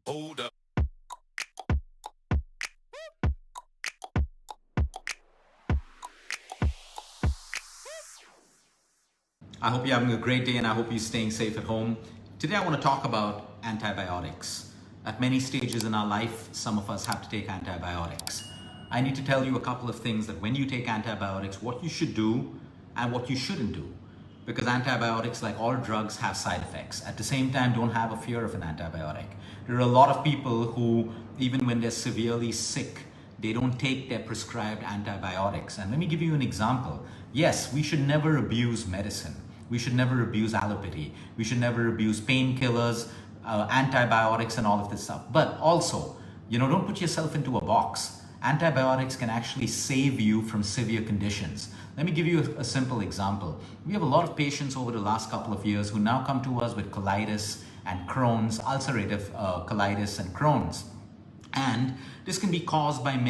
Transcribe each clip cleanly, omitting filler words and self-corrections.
Hold up. I hope you're having a great day and I hope you're staying safe at home. Today I want to talk about antibiotics. At many stages in our life, some of us have to take antibiotics. I need to tell you a couple of things that when you take antibiotics, what you should do and what you shouldn't do. Because antibiotics, like all drugs, have side effects. At the same time, don't have a fear of an antibiotic. There are a lot of people who, even when they're severely sick, they don't take their prescribed antibiotics. And let me give you an example. Yes, we should never abuse medicine. We should never abuse allopathy. We should never abuse painkillers, antibiotics, and all of this stuff. But also, don't put yourself into a box. Antibiotics can actually save you from severe conditions. Let me give you a simple example. We have a lot of patients over the last couple of years who now come to us with colitis and Crohn's, ulcerative colitis and Crohn's. And this can be caused by there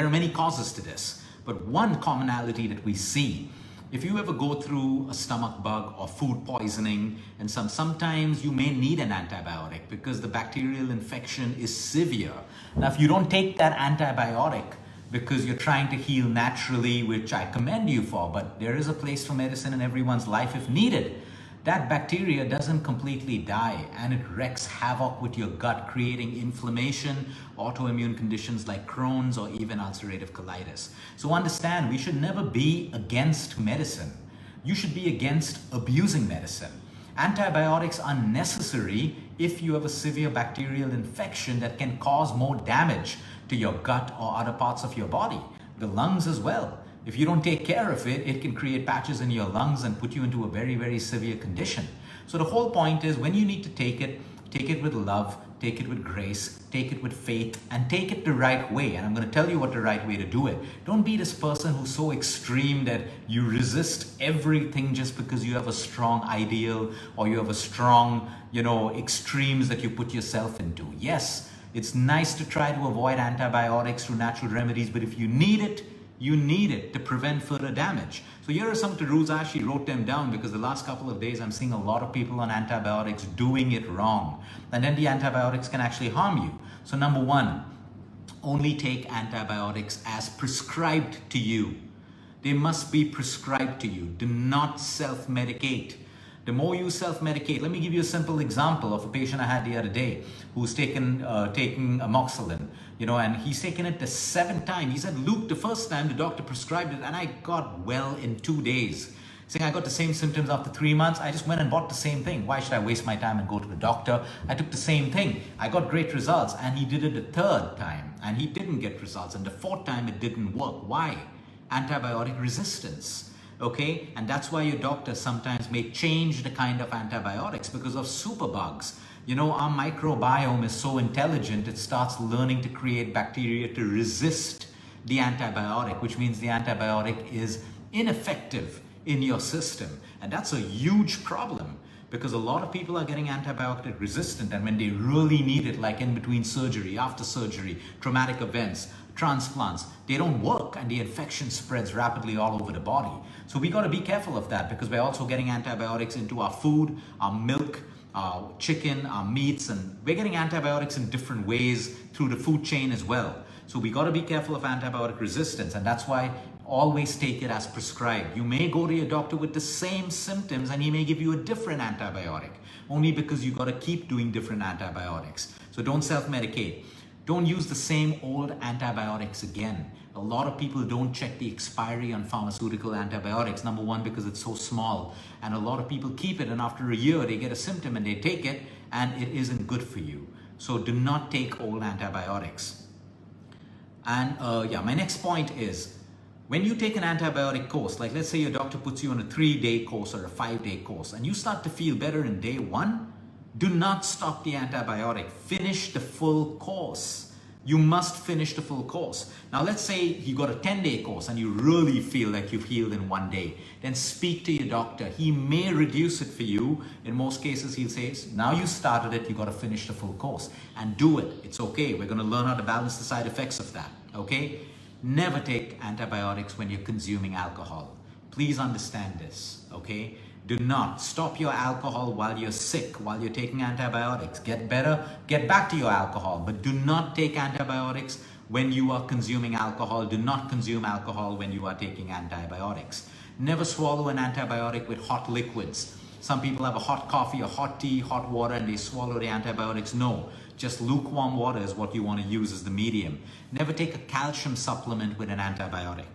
are many causes to this. But one commonality that we see, if you ever go through a stomach bug or food poisoning, and sometimes you may need an antibiotic because the bacterial infection is severe. Now, if you don't take that antibiotic because you're trying to heal naturally, which I commend you for, but there is a place for medicine in everyone's life if needed. That bacteria doesn't completely die and it wreaks havoc with your gut, creating inflammation, autoimmune conditions like Crohn's or even ulcerative colitis. So understand, we should never be against medicine. You should be against abusing medicine. Antibiotics are necessary if you have a severe bacterial infection that can cause more damage to your gut or other parts of your body, the lungs as well. If you don't take care of it, it can create patches in your lungs and put you into a very, very severe condition. So the whole point is when you need to take it with love, take it with grace, take it with faith, and take it the right way. And I'm going to tell you what the right way to do it. Don't be this person who's so extreme that you resist everything just because you have a strong ideal or you have a strong, extremes that you put yourself into. Yes, it's nice to try to avoid antibiotics through natural remedies, but if you need it, you need it to prevent further damage. So here are some of the rules. I actually wrote them down because the last couple of days I'm seeing a lot of people on antibiotics doing it wrong. And then the antibiotics can actually harm you. So number one, only take antibiotics as prescribed to you. They must be prescribed to you. Do not self-medicate. The more you self-medicate, let me give you a simple example of a patient I had the other day who's taking amoxicillin, and he's taken it the 7th time. He said, Luke, the first time the doctor prescribed it and I got well in 2 days. Saying I got the same symptoms after 3 months, I just went and bought the same thing. Why should I waste my time and go to the doctor? I took the same thing. I got great results, and he did it the 3rd time and he didn't get results, and the 4th time it didn't work. Why? Antibiotic resistance. Okay, and that's why your doctor sometimes may change the kind of antibiotics because of superbugs. Our microbiome is so intelligent, it starts learning to create bacteria to resist the antibiotic, which means the antibiotic is ineffective in your system. And that's a huge problem because a lot of people are getting antibiotic resistant, and when they really need it, like in between surgery, after surgery, traumatic events, transplants, they don't work and the infection spreads rapidly all over the body. So we got to be careful of that because we're also getting antibiotics into our food, our milk, our chicken, our meats, and we're getting antibiotics in different ways through the food chain as well. So we got to be careful of antibiotic resistance, and that's why always take it as prescribed. You may go to your doctor with the same symptoms and he may give you a different antibiotic only because you got to keep doing different antibiotics. So don't self-medicate. Don't use the same old antibiotics again. A lot of people don't check the expiry on pharmaceutical antibiotics. Number one, because it's so small. And a lot of people keep it, and after a year, they get a symptom and they take it, and it isn't good for you. So do not take old antibiotics. And my next point is, when you take an antibiotic course, like let's say your doctor puts you on a 3-day course or a 5-day course, and you start to feel better in day 1, do not stop the antibiotic. Finish the full course. You must finish the full course. Now, let's say you got a 10-day course and you really feel like you've healed in 1 day. Then speak to your doctor. He may reduce it for you. In most cases, he'll say, now you started it, you got to finish the full course. And do it. It's okay. We're going to learn how to balance the side effects of that. Okay? Never take antibiotics when you're consuming alcohol. Please understand this, okay? Do not stop your alcohol while you're sick, while you're taking antibiotics. Get better, get back to your alcohol, but do not take antibiotics when you are consuming alcohol. Do not consume alcohol when you are taking antibiotics. Never swallow an antibiotic with hot liquids. Some people have a hot coffee, a hot tea, hot water, and they swallow the antibiotics. No, just lukewarm water is what you want to use as the medium. Never take a calcium supplement with an antibiotic,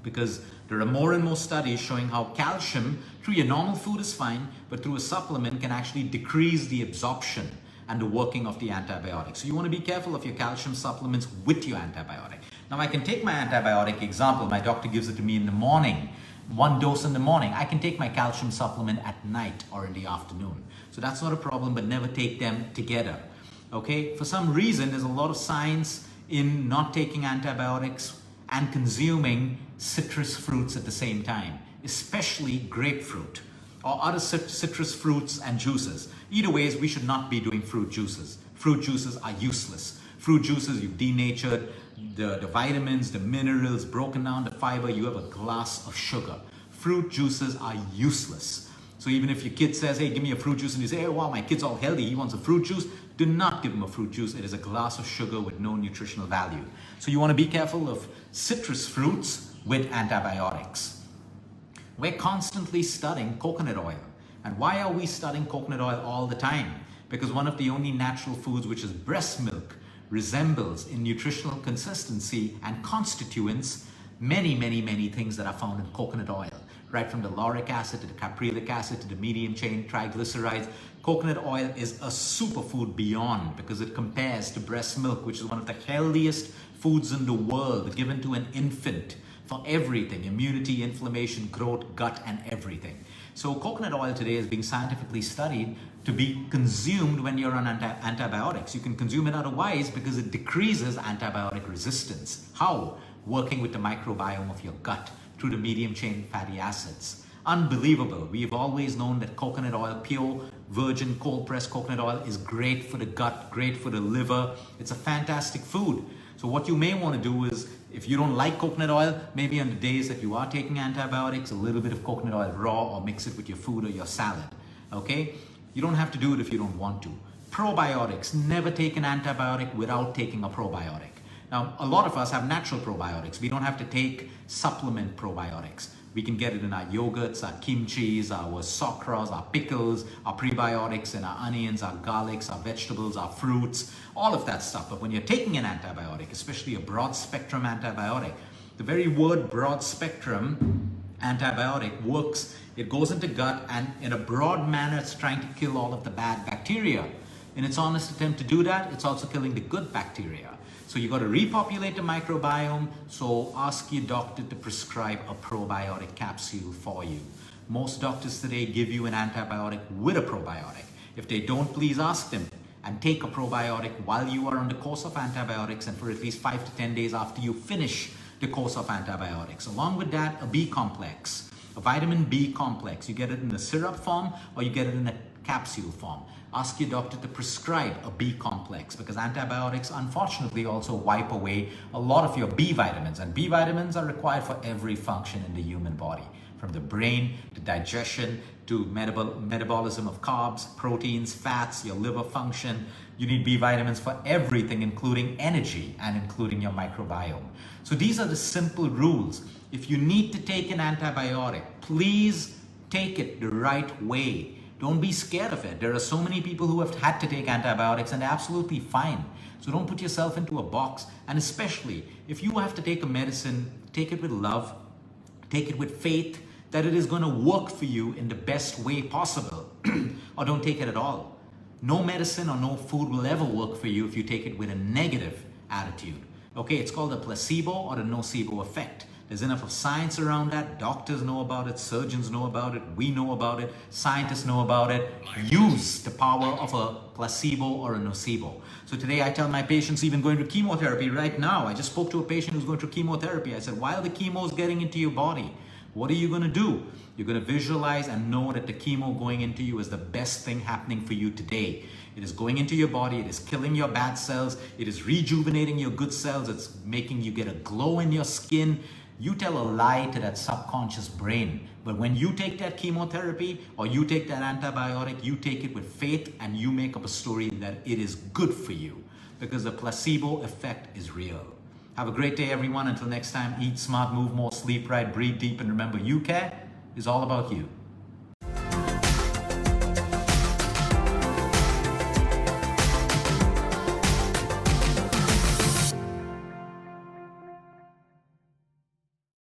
because there are more and more studies showing how calcium through your normal food is fine, but through a supplement can actually decrease the absorption and the working of the antibiotic. So you want to be careful of your calcium supplements with your antibiotic. Now I can take my antibiotic example. My doctor gives it to me in the morning, 1 dose in the morning. I can take my calcium supplement at night or in the afternoon. So that's not a problem, but never take them together. Okay, for some reason, there's a lot of science in not taking antibiotics and consuming citrus fruits at the same time, especially grapefruit or other citrus fruits and juices. Either ways, we should not be doing fruit juices. Fruit juices are useless. Fruit juices, you've denatured the vitamins, the minerals, broken down the fiber, you have a glass of sugar. Fruit juices are useless. So even if your kid says, hey, give me a fruit juice, and you say, hey, wow, my kid's all healthy, he wants a fruit juice, do not give him a fruit juice. It is a glass of sugar with no nutritional value. So you want to be careful of citrus fruits with antibiotics. We're constantly studying coconut oil. And why are we studying coconut oil all the time? Because one of the only natural foods, which is breast milk, resembles in nutritional consistency and constituents many, many, many things that are found in coconut oil. Right from the lauric acid to the caprylic acid to the medium chain triglycerides. Coconut oil is a superfood beyond, because it compares to breast milk, which is one of the healthiest foods in the world, given to an infant for everything: immunity, inflammation, growth, gut, and everything. So coconut oil today is being scientifically studied to be consumed when you're on antibiotics. You can consume it otherwise because it decreases antibiotic resistance. How? Working with the microbiome of your gut through the medium chain fatty acids. Unbelievable. We have always known that coconut oil, pure virgin cold pressed coconut oil, is great for the gut, great for the liver. It's a fantastic food. So what you may want to do is, if you don't like coconut oil, maybe on the days that you are taking antibiotics, a little bit of coconut oil raw, or mix it with your food or your salad. Okay? You don't have to do it if you don't want to. Probiotics. Never take an antibiotic without taking a probiotic. Now, a lot of us have natural probiotics. We don't have to take supplement probiotics. We can get it in our yogurts, our kimchis, our sauerkraut, our pickles, our prebiotics in our onions, our garlics, our vegetables, our fruits, all of that stuff. But when you're taking an antibiotic, especially a broad spectrum antibiotic, the very word broad spectrum antibiotic works. It goes into gut, and in a broad manner, it's trying to kill all of the bad bacteria. In its honest attempt to do that, it's also killing the good bacteria. So you got to repopulate the microbiome, so ask your doctor to prescribe a probiotic capsule for you. Most doctors today give you an antibiotic with a probiotic. If they don't, please ask them and take a probiotic while you are on the course of antibiotics, and for at least 5 to 10 days after you finish the course of antibiotics. Along with that, a B complex, a vitamin B complex. You get it in a syrup form or you get it in a capsule form. Ask your doctor to prescribe a B complex, because antibiotics unfortunately also wipe away a lot of your B vitamins, and B vitamins are required for every function in the human body, from the brain to digestion to metabolism of carbs, proteins, fats, your liver function. You need B vitamins for everything, including energy and including your microbiome. So these are the simple rules. If you need to take an antibiotic, please take it the right way. Don't be scared of it. There are so many people who have had to take antibiotics and they're absolutely fine. So don't put yourself into a box. And especially if you have to take a medicine, take it with love, take it with faith that it is going to work for you in the best way possible. Or don't take it at all. No medicine or no food will ever work for you if you take it with a negative attitude. Okay, it's called the placebo or the nocebo effect. There's enough of science around that. Doctors know about it, surgeons know about it, we know about it, scientists know about it. Use the power of a placebo or a nocebo. So today I tell my patients, even going to chemotherapy right now, I just spoke to a patient who's going through chemotherapy. I said, while the chemo is getting into your body, what are you going to do? You're going to visualize and know that the chemo going into you is the best thing happening for you today. It is going into your body, it is killing your bad cells, it is rejuvenating your good cells, it's making you get a glow in your skin. You tell a lie to that subconscious brain. But when you take that chemotherapy or you take that antibiotic, you take it with faith and you make up a story that it is good for you, because the placebo effect is real. Have a great day, everyone. Until next time, eat smart, move more, sleep right, breathe deep, and remember, you care is all about you.